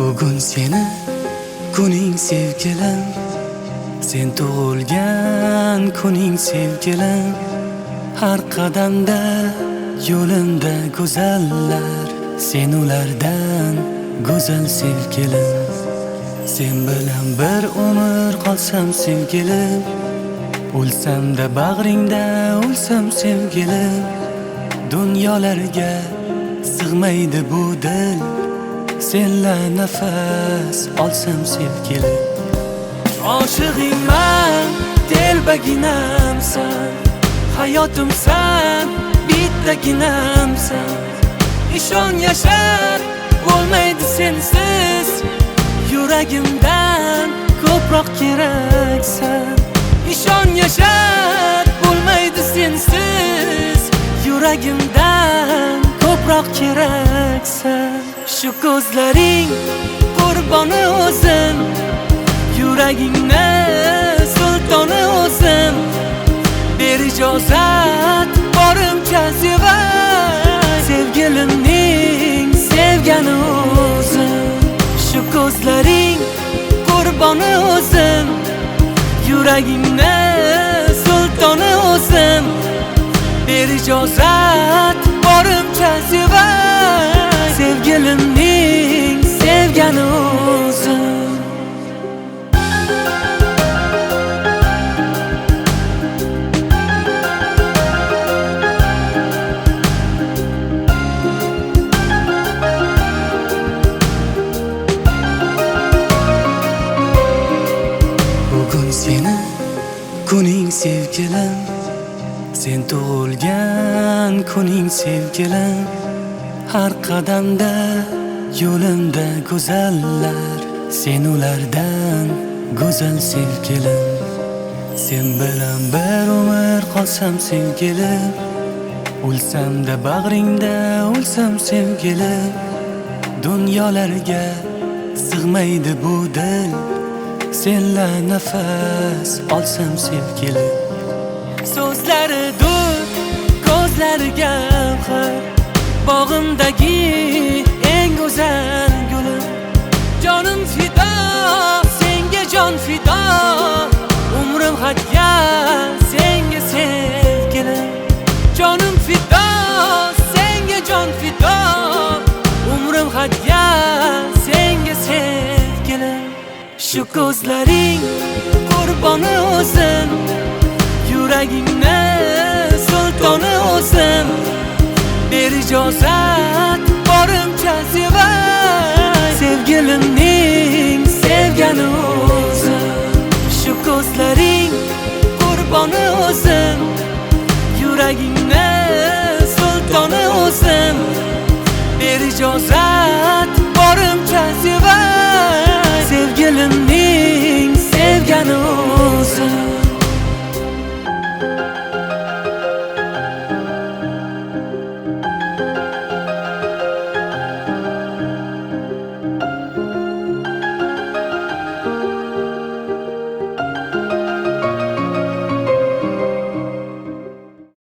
Bugun seni kuning sevgilim, sen tug'ilgan kuning sevgilim. Har qadamda yo'limda go'zallar, sen ulardan go'zal sevgilim. Sen bilan bir umr qolsam sevgilim, o'lsam-da bag'ringda o'lsam sevgilim. Dunyolarga sig'maydi bu dil, senla nafas olsam sevgilim. Oshig'ingman, telbaginamsan, hayotimsan, bittaginamsan. Ishon yashar bo'lmaydi sensiz, yuragimdan ko'proq keraksan. Ishon yashar bo'lmaydi sensiz, yuragimdan ko'proq keraksan. Shu ko'zlaring qurboni o'zim, yuragingni sultoni o'zim. Ber ijozat borimcha sevay, sevgilimning sevgani o'zim. Shu ko'zlaring qurboni o'zim, yuragingni sultoni o'zim. Ber ijozat borimcha sevay, sevgilimning sevgani o'zim. Bugun seni kuning sevgilim, sen tug'ilgan kuning sevgilim. Har qadamda yo'limda go'zallar, sen ulardan go'zal sevgilim. Sen bilan bir umr qolsam sevgilim, o'lsam-da bag'ringda o'lsam sevgilim. Dunyolarga sig'maydi bu dil, senla nafas olsam sevgilim. So'zlari dur, ko'zlari gavhar, bog'imdagi eng go'zal gulim. Jonim fido, senga jon fido, umrim hadya senga sevgilim. Jonim fido, senga jon fido, umrim hadya senga sevgilim. Shu ko'zlaring qurboni o'zim, yuragingni sultoni o'zim. Ber ijozat borimcha sevay, sevgilimning sevgani o'zim. Shu ko'zlaring qurboni o'zim, yuragingni sultoni o'zim. Ber ijozat